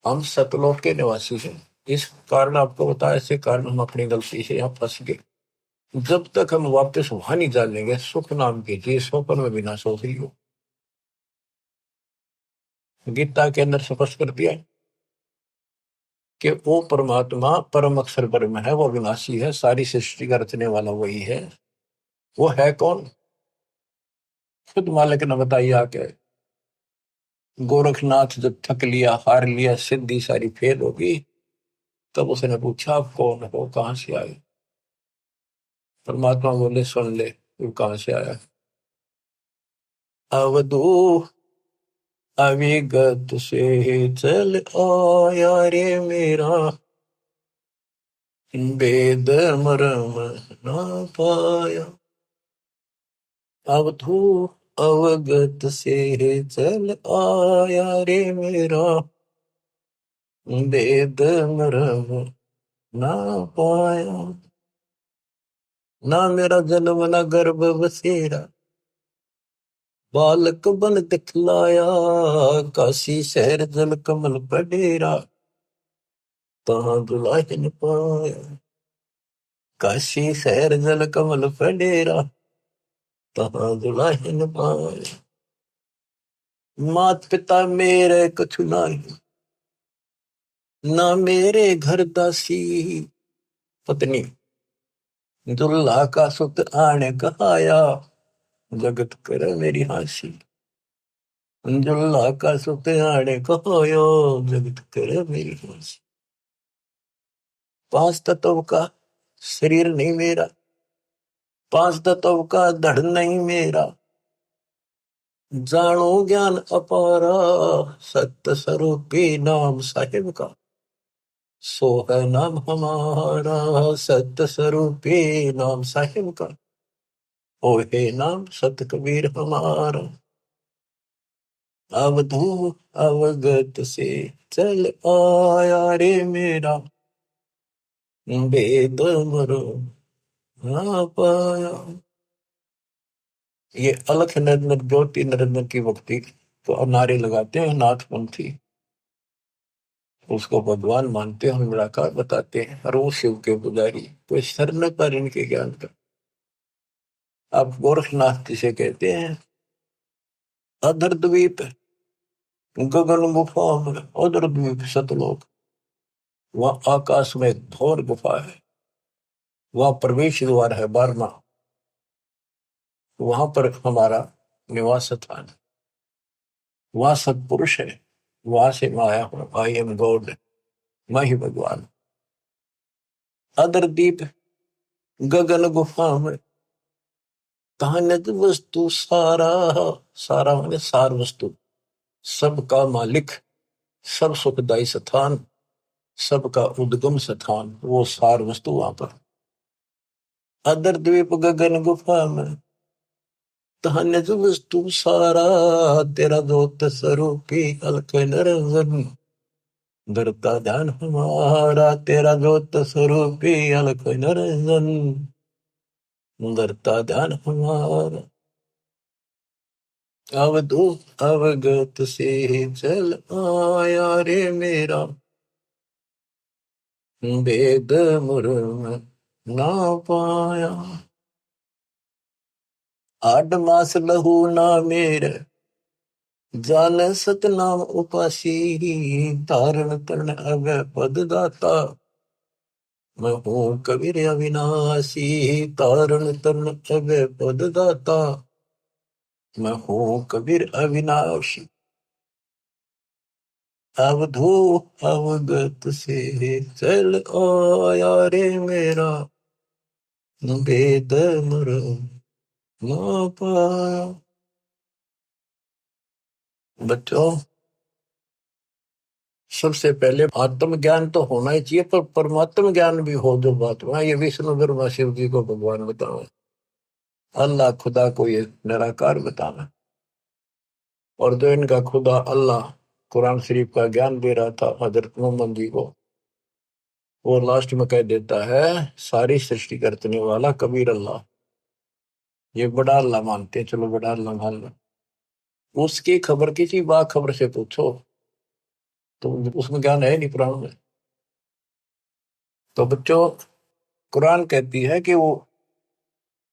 Speaker 1: हम सतलोक के निवासी हैं। इस कारण आपको बताया, ऐसे कारण हम अपनी गलती से यहाँ फंस गए। जब तक हम वापस वहां नहीं जानेंगे, सुख नाम की चीज स्वप्न में बिना सो रही हो। गीता के अंदर स्पष्ट कर दिया कि वो परमात्मा परम अक्षर ब्रह्म है, वो विनाशी है, सारी सृष्टि का रचने वाला वही है। वो है कौन, खुद मालिक ने बताइए आके। गोरखनाथ जब थक लिया, हार लिया, सिद्धि सारी फेल होगी, तब उसने पूछा आप कौन हो, कहां से आए। परमात्मा बोले सुन ले, तू कहां से आया। अवधू अविगत से चल आया रे मेरा, वेद मरम ना पाया। अवधू अवगत से चल आया रे मेरा, वेद मरम ना पाया। ना मेरा जन्म ना गर्भ बसेरा, बालक बन दिखलाया। काशी शहर जल कमल पडेरा, तहाँ दुलाहिन पाया। काशी शहर जल कमल पडेरा, तहाँ दुलाहिन पाया। मात पिता मेरे कछु नाही, ना मेरे घर दासी। पत्नी दुल्हा का सुत आने कहाया, जगत कर मेरी हासी। दुल्हा का सुत आने कहाया, जगत कर मेरी हासी। पांच तत्व का शरीर नहीं मेरा, पांच तत्व का धड़ नहीं मेरा। जानो ज्ञान अपारा सत्य स्वरूपी नाम साहिब का, सो है नाम हमारा सत्य स्वरूपी नाम साहिब का, ओ हे नाम सत कबीर हमारा। अवधू अवगत से चल आया रे मेरा, वेद मरो ना पाया। ये अलख निरंजन ज्योति निरंजन की भक्ति तो नारे लगाते हैं नाथपंथी, उसको भगवान मानते हैं, निराकार बताते हैं, और वो शिव के पुजारी, कोई सर न पर इनके ज्ञान का। आप गोरखनाथ जिसे कहते हैं, अधर द्वीप गगन गुफा में, अधर द्वीप सतलोक, वह आकाश में एक घोर गुफा है, वह प्रवेश द्वार है 12वां, वहां पर हमारा निवास स्थान, वहां सत्पुरुष है, वहां से मैं आया हूं, आई एम गॉड, मैं ही भगवान। अधर दीप गगन गुफा में, कहानित वस्तु सारा, सारा माने सार वस्तु, सबका मालिक, सब सुखदायी स्थान, सबका उद्गम स्थान, वो सार वस्तु वहां पर। अदर द्वीप गगन गुफा में, कहानित वस्तु सारा, तेरा दोत स्वरूपी अलख निरंजन, धरता ध्यान हमारा, तेरा दोत स्वरूपी अलख निरंजन, धरता ध्यान हमारा। अवधूत अवगत से चल आया रे मेरा, वेद मुरम ना पाया। 8 मास लहू ना मेरे, जान सतनाम उपासी, तारण तरण अब पद दाता, मैं हूँ कबीर अविनाशी, तारण तरण अब पद दाता, मैं हूँ कबीर अविनाशी। अवधू अवगत से चल आया रे मेरा, वेद मुरम ना पाया। बच्चों, सबसे पहले आत्म ज्ञान तो होना ही चाहिए, पर परमात्म ज्ञान भी हो जो बात वहां, ये विष्णु ब्रह्मा शिव जी को भगवान बतावे, अल्लाह खुदा को ये निराकार बताना। और जो इनका खुदा अल्लाह कुरान शरीफ का ज्ञान दे रहा था हजरत मोहम्मद जी को, वो लास्ट में कह देता है सारी सृष्टि करने वाला कबीर अल्लाह, ये बड़ा अल्लाह मानते हैं, चलो बड़ा अल्लाह मान लो। उसकी खबर किसी बा खबर से पूछो तो उसमें ज्ञान है नहीं कुरान में। तो बच्चों, कुरान कहती है कि वो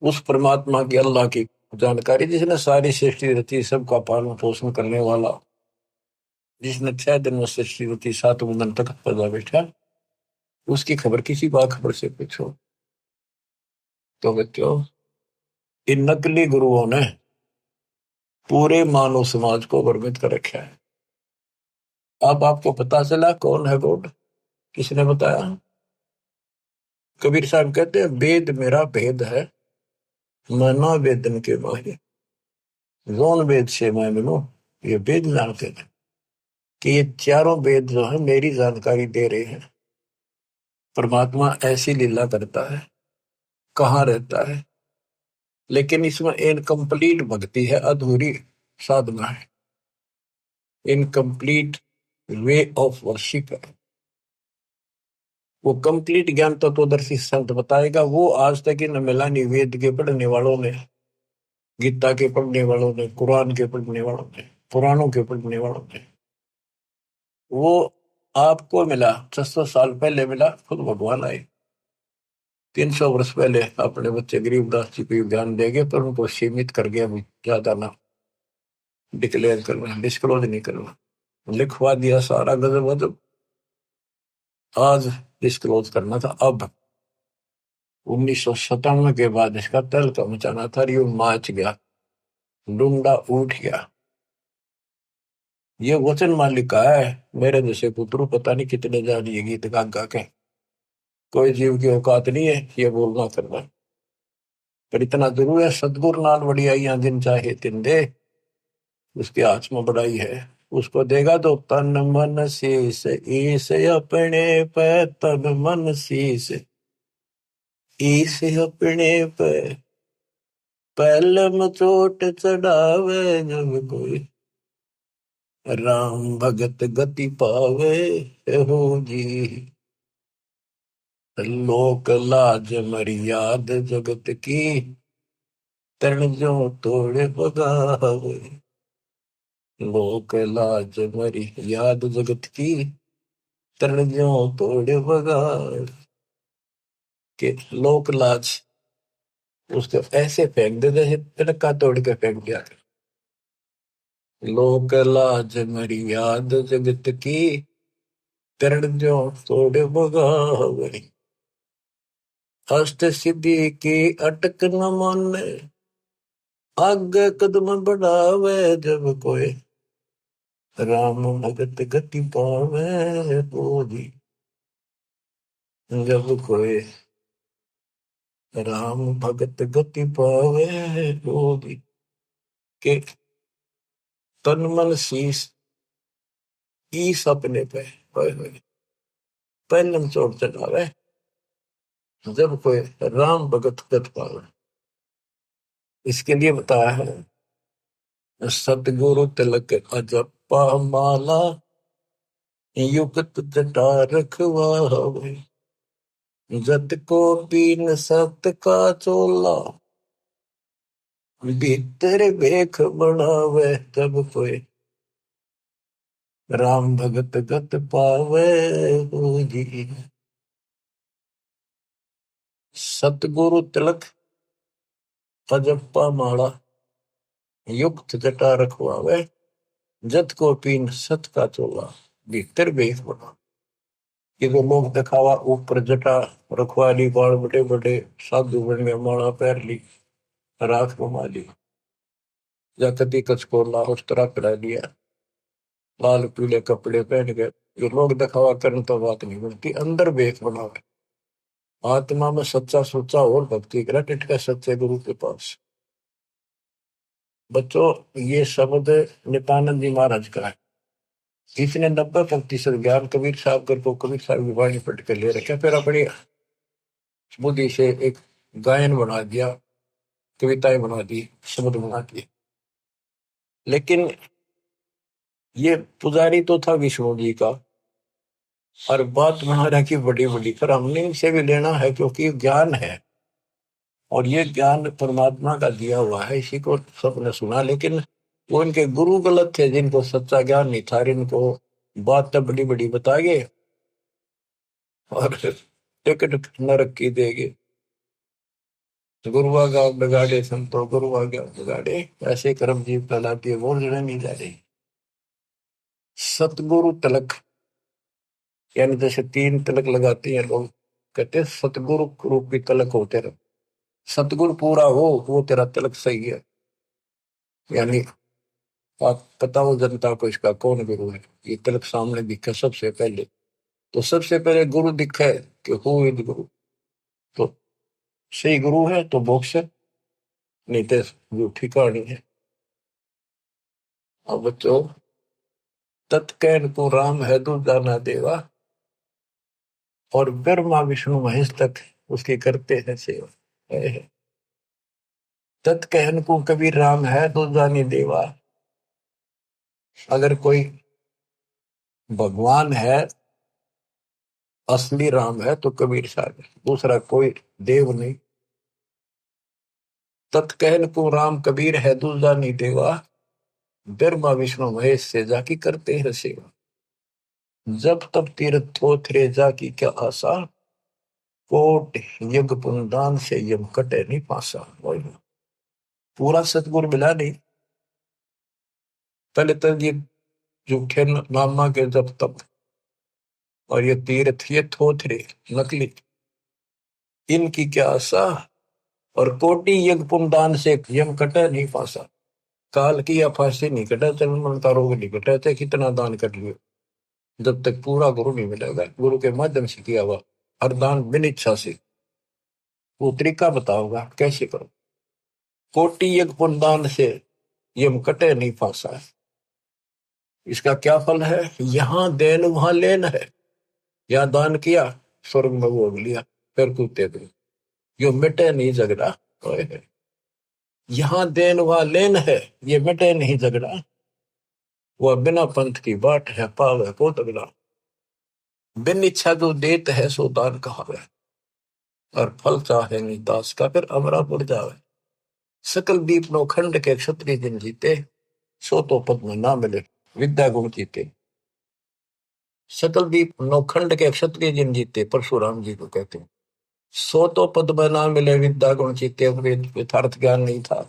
Speaker 1: उस परमात्मा की, अल्लाह की जानकारी, जिसने सारी सृष्टि रची, सबका पालन पोषण करने वाला, जिसने 6 दिन में सृष्टि रची, 7वें दिन तक पैदा बैठा, उसकी खबर किसी बाखबर से पूछो। तो बच्चों, इन नकली गुरुओं ने पूरे मानव समाज को भ्रमित कर रखा है। अब आपको पता चला कौन है गॉड, किसने बताया? कबीर साहब कहते हैं, वेद मेरा भेद है, मैं ना वेदन के माहिर, जोन वेद से मैं मिलूं, ये वेद जानते थे कि ये चारों वेद जो है मेरी जानकारी दे रहे हैं। परमात्मा ऐसी लीला करता है, कहाँ रहता है, लेकिन इसमें इनकम्प्लीट भक्ति है, अधूरी साधना है, इनकम्प्लीट वे ऑफ वर्शिप है। वो कंप्लीट ज्ञान तत्वदर्शी संत बताएगा, वो आज तक इन मिला नहीं, वेद के पढ़ने वालों ने, गीता के पढ़ने वालों ने, कुरान के पढ़ने वालों ने, पुराणों के पढ़ने वालों ने। वो आपको मिला 600 साल पहले मिला, खुद भगवान आए 300 वर्ष पहले, अपने बच्चे गरीबदास जी को ज्ञान देंगे, पर उनको सीमित कर गया, ज्यादा ना डिक्लेयर करना, डिस्क्लोज नहीं करना, लिखवा दिया सारा गजब वजब। आज डिस्क्लोज करना था, अब 1997 के बाद इसका तहलका मचाना था, यूं माच गया, डूंडा उठ गया। ये वचन मालिक का है, मेरे जैसे पुत्रु पता नहीं कितने जानिए गीत गा गा के, कोई जीव की औकात नहीं है ये बोलना करना, पर इतना जरूर है, सतगुरु नाल वड़ी आइया जिन चाहे तिन दे, उसके हाथ में बढ़ाई है, उसको देगा तो तन मन शीस ईस अपने पे, तन मन शीस ईस अपने पे, पहलम चोट चढ़ावे जब कोई, राम भगत गति पावे हो जी। लोक लाज मर्याद जगत की, तरण जो तोड़े बगावे। लोक लाज मर्याद जगत की, तरण जो तोड़े बगावे। के लोक लाज उसको ऐसे फेंक दे जैसे तिनका तोड़ के फेंक दिया। लोक लाज मर्याद जगत की, तरण जो तोड़े बगावे। अष्ट सिद्धि की अटक न माने, आगे कदम बढ़ावे जब कोई, राम भगत गति पावे बोधी। जब कोई राम भगत गति पावे बोधी, के तन मन शीस ईस अपने पे, पहलम चोट चढ़ावे जब कोई, राम भगत गति पावे। इसके लिए बताया है, सतगुरु तिलक अजपा माला, युगत जटा रखवावे। जत को पीन सत का चोला, भीतर बेख बढ़ावे जब कोई, राम भगत गत पावे हो जी। सतगुरु तिलक अजप्पा माला, युक्त जटा रखवावे। जत को पीन सत का चोला, भीतर बेख बढ़ावे। ये तो लोग दिखावा, ऊपर जटा रखवा ली, बाल बड़े बड़े साधु बन गए, माला पैर ली, राख घुमा ली, या कदी कचकोला उस तरह करा लिया, लाल पीले कपड़े पहन गए। जो लोग दिखावा करने तो बात नहीं बनती, अंदर बेख बनावे। आत्मा में सच्चा सोचा और भक्ति करा, टिटका सच्चे गुरु के पास। बच्चों, ये शब्द नित्यानंद जी महाराज का है। इसने 90% ज्ञान कबीर साहब को कबीर साहब की वाणी पढ़ के ले रखे, फिर अपनी बुद्धि से एक गायन बना दिया, कविताएं बना दी, शब्द बना दिए। लेकिन ये पुजारी तो था विष्णु जी का, और बात महाराज की बड़ी बड़ी, पर हमने इनसे भी लेना है क्योंकि ज्ञान है, और ये ज्ञान परमात्मा का दिया हुआ है, इसी को सबने सुना। लेकिन वो इनके गुरु गलत थे, जिनको सच्चा ज्ञान नहीं था, इनको बात तो बड़ी बड़ी बता गए और टिकट नरक की देगे। गुरुआ गाँव बिगाड़े संतो, गुरुआ गाँव बिगाड़े, ऐसे कर्म जीव कहलाती है, वो जड़े नहीं जा रही। सतगुरु तिलक, यानी जैसे 3 तिलक लगाते हैं लोग, कहते हैं सतगुरु रूप की तिलक हो तेरा, सतगुरु पूरा हो वो तेरा तिलक सही है। यानी आप बताओ जनता को इसका कौन गुरु है, ये तिलक सामने दिखे सबसे पहले, तो सबसे पहले गुरु दिखे कि हु इज गुरु, तो सही गुरु है तो मोक्ष है, नहीं तो झूठी कहानी है। अब बच्चों, तत्कैन को राम है दूजा ना देवा, और ब्रह्मा विष्णु महेश तक उसकी करते हैं सेवा। तत्कहन को कबीर राम है दूजा नहीं देवा। अगर कोई भगवान है, असली राम है, तो कबीर साहब है, दूसरा कोई देव नहीं। तत्कहन को राम कबीर है दूजा नहीं देवा, ब्रह्मा विष्णु महेश से जाकी करते हैं सेवा। जब तब तीर्थ थोथरे जाकी क्या आशा, कोट यज्ञ पुनदान से यम कटे नहीं पासा। पूरा सतगुरु मिला नहीं, पहले तो ये झूठे नामा के जब तब, और ये तीर्थ ये थोथरे नकली, इनकी क्या आशा, और कोटि यज्ञ पुनदान से यम कटे नहीं पासा। काल की या फांसी नहीं कटा, जन्म का रोग नहीं कटा, थे कितना दान कर लियो, जब तक पूरा गुरु नहीं मिलेगा, गुरु के माध्यम से किया हुआ हर दान बिन इच्छा से। वो तरीका बताओगा कैसे करो। कोटि यज्ञ पुनदान से ये कटे नहीं फांसा है। इसका क्या फल है? यहां देन वहां लेन है। यहाँ दान किया, स्वर्ग में भोग लिया, फिर कूदते गए। यो मिटे नहीं झगड़ा। यहाँ देन वहां लेन है, ये मिटे नहीं झगड़ा। वह बिना पंथ की बाट है, पावे को तगड़ा। बिन इच्छा जो देत है सो दान कहावे, और फल चाहे नहीं दास का फिर अमरा पुर जावे। सकल दीप नो खंड के क्षत्रिय जिन जीते, सो तो पद में ना मिले विद्या गुण जीते। सकल दीप नौखंड के क्षत्रिय जिन जीते, परशुराम जी को कहते हैं। सो तो पद में ना मिले विद्या गुण जीते, यथार्थ ज्ञान नहीं था।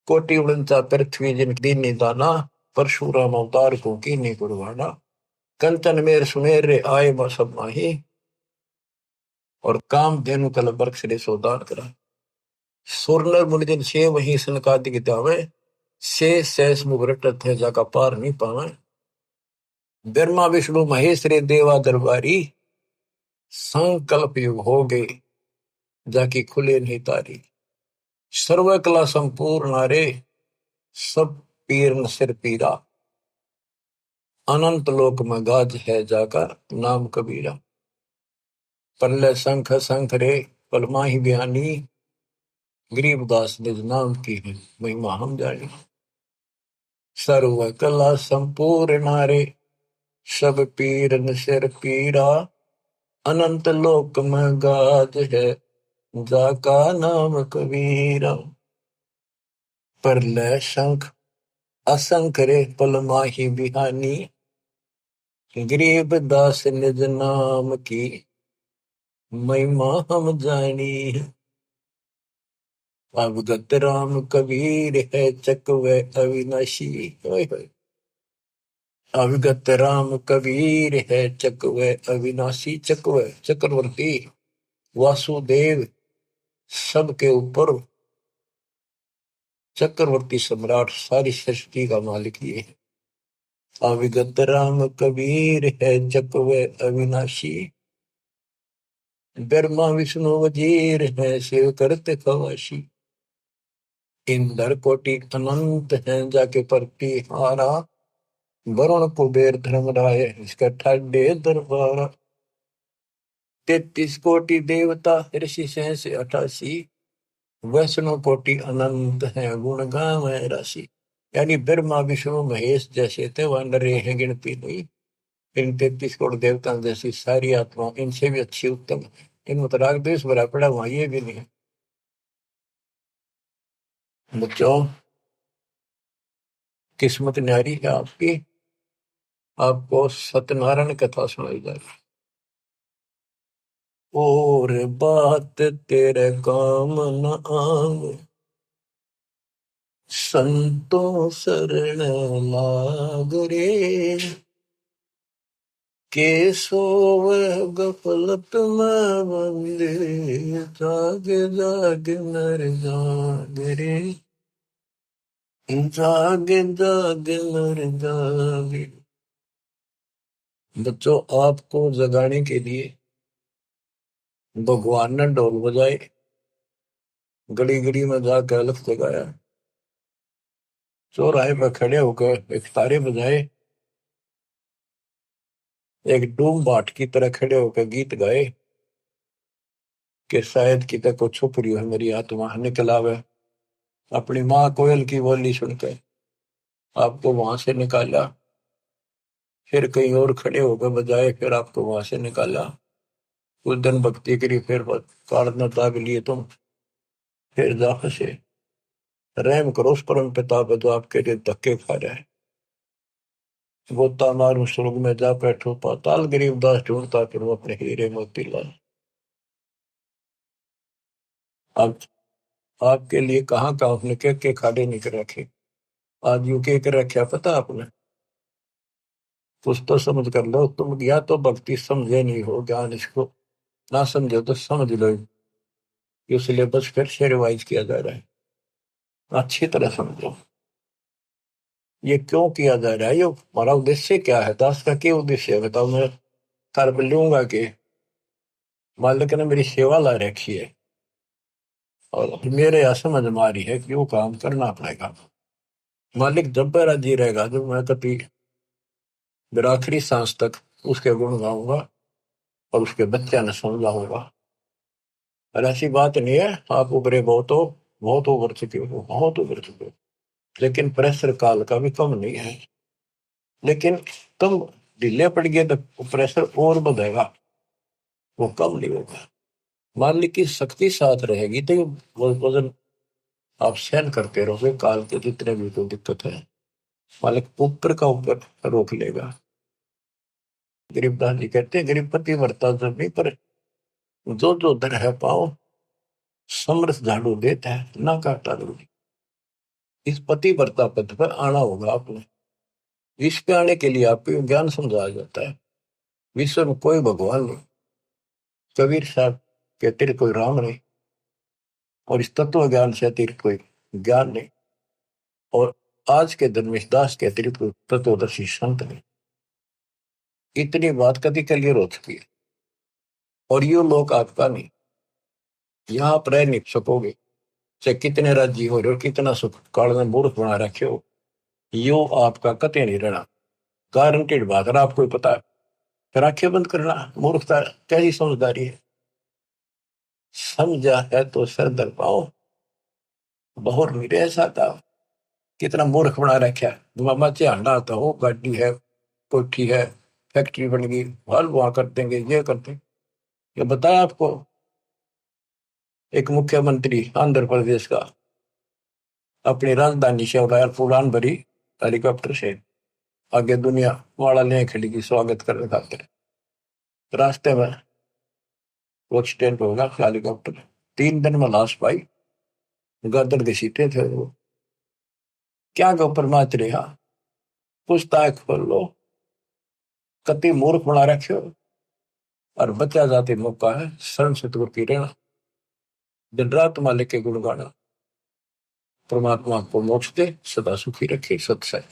Speaker 1: कोटि उड़नता पृथ्वी जिन दीनी दाना, परशुराम अवतार को कीनी कुर्बाना। कंचन मेर सुमेर रे आए सब माही, और काम धेनु कल बरक्ष रे सोदान करा। सुरनर मुनिजन से वही सनकादि गितावे, से सैस मुख रटत है जाका पार नहीं पावे। ब्रह्मा विष्णु महेश रे देवा दरबारी, संकल्प युग हो गए जाकी खुले नहीं तारी। सर्व कला संपूर्ण नारे, सब पीर न सिर पीरा। अनंत लोक में गाज है जाका नाम कबीरा। पल्ले शंख शंख रे पलमा ही बयानी, गरीबदास निज नाम की है महिमा हम जानी। सर्व कला संपूर्ण नारे, सब पीर न सिर पीरा। अनंत लोक में गाज है जाका नाम कबीरा। परलय शंख असंख रे पलमा ही बिहानी, गरीब दास निज नाम की महिमा हम जानी। अवगत राम कबीर है चकवे अविनाशी। अवगत राम कबीर है चकवे अविनाशी। चकवे चक्रवर्ती, वासुदेव सबके ऊपर चक्रवर्ती सम्राट, सारी सृष्टि का मालिक ये है। अविगत राम कबीर है चकवे अविनाशी, ब्रह्मा विष्णु वजीर है शिव करते खवाशी। इंद्र कोटि अनंत है जाके परती हारा, वरुण कुबेर धर्मराय इसका ठाडे दरबारा। 33 कोटि देवता ऋषि सहस 88, वैष्णव कोटि अनंत है गुण गावे राशि। यानी ब्रह्मा विष्णु महेश जैसे थे वह नरे हैं गिनती नहीं। इन 33 करोड़ देवता जैसी सारी आत्मा इनसे भी अच्छी उत्तम, इनमें तो राग द्वेष भरा पड़ा, वहां ये भी नहीं है। बच्चों, किस्मत न्यारी है आपकी। आपको सत्यनारायण कथा सुनाई जाए। और बात तेरे काम न आवे, संतों शरण लाग रे। के सोवे गफलत में बंदे, जाग जाग नर जाग रे। जाग जाग नर जाग। बच्चों, आपको जगाने के लिए भगवान ने ढोल बजाए, गली गली में जाकर अलख जगाया, चौराहे पर खड़े होकर एक तारे बजाए, एक डूम बाट की तरह खड़े होकर गीत गाए कि शायद कितने को छुप रही है मेरी आत्मा निकल आवे। अपनी माँ कोयल की बोली सुनकर आपको वहां से निकाला, फिर कहीं और खड़े होकर बजाए, फिर आपको वहां से निकाला। कुछ दिन भक्ति करी, फिर कारण दाग लिए तुम, फिर जा फंसे। रहम करो उस परम पिता पे जो आपके लिए धक्के खा रहा है। गोता मारू स्वर्ग में जा बैठो पाताल, गरीबदास ढूंढता फिर वो अपने हीरे मोती लाल। अब आपके लिए कहाँ का आपने के खाड़े निकल रखे। आज यू के रखा पता आपने? कुछ तो समझ कर लो तुम, या तो भक्ति समझे नहीं हो, ज्ञान इसको ना समझो तो समझ लो। ये सिलेबस फिर से रिवाइज किया जा रहा है, अच्छी तरह समझो। ये क्यों किया जा रहा है, ये हमारा उद्देश्य क्या है, दास का क्या उद्देश्य है बताओ। मैं कर लूंगा कि मालिक ने मेरी सेवा ला रखी है और मेरे यहाँ समझ में आ रही है कि वो काम करना पड़ेगा। मालिक जब मेरा जी रहेगा, जब मैं कभी मेरा आखिरी सांस तक उसके गुण गाऊंगा और उसके बच्चे ने समझाऊंगा। और ऐसी बात नहीं है आप उभरे बहुत हो, बहुत उभर चुके हो, बहुत उभर चुके हो, लेकिन प्रेशर काल का भी कम नहीं है। लेकिन तुम ढीले पड़ गए तो प्रेशर और बढ़ेगा, वो कम नहीं होगा। मान ली की शक्ति साथ रहेगी तो वो वजन आप सहन करते रहोगे, काल के जितने भी कोई दिक्कत है मालिक ऊपर का ऊपर रोक लेगा। गरीबदास जी कहते हैं गरीबपति वर्ता जब नहीं, पर जो जो दर है पाओ समरस झाड़ू देता है ना काटा दूरी। इस पति वर्ता पद पर आना होगा आपने। विश्व पे आने के लिए आपको ज्ञान समझाया जाता है। विश्व में कोई भगवान नहीं, कबीर साहब के अतिरिक्त कोई राम नहीं, और इस तत्व ज्ञान से अतिरिक्त कोई ज्ञान नहीं, और आज के धर्मेश दास के अतिरिक्त कोई तत्वदर्शी संत नहीं। इतनी बात कभी क्लियर हो चुकी है, और ये लोग आपका नहीं, यहाँ आप रह नहीं सकोगे चाहे कितने राज्य हो रहे हो, कितना सुख काल में मूर्ख बना रखे हो, यो आपका कतई नहीं रहना। गारंटेड बात है, आपको ही पता है। फिर आंखें बंद करना मूर्खता, कैसी समझदारी है। समझा है तो सर दर पाओ, बहुत मेरे ऐसा था। कितना मूर्ख बना रखा है, मामा झांडा आता हो, गाड़ी है, कोठी है, फैक्ट्री बन गई, हल वहां कर देंगे, ये कर देंगे। ये बताया आपको एक मुख्यमंत्री आंध्र प्रदेश का अपनी राजधानी से उड़ाया उड़ान भरी हेलीकॉप्टर से, आगे दुनिया वाला ले खड़ी की स्वागत करने खातिर। रास्ते में वो एक्सीडेंट होगा हेलीकॉप्टर, 3 दिन में लाश पाई, गर्दन घसीटे थे वो। क्या के ऊपर नाच रहा, पूछताछ खोल लो, कति मूर्ख बना रखे हो। और बचा जाते मौका है शर्म से तो पी रहना, दिन रात मालिक के गुण गाना। परमात्मा को मोक्ष दे, सदा सुखी रखे, सत्संग।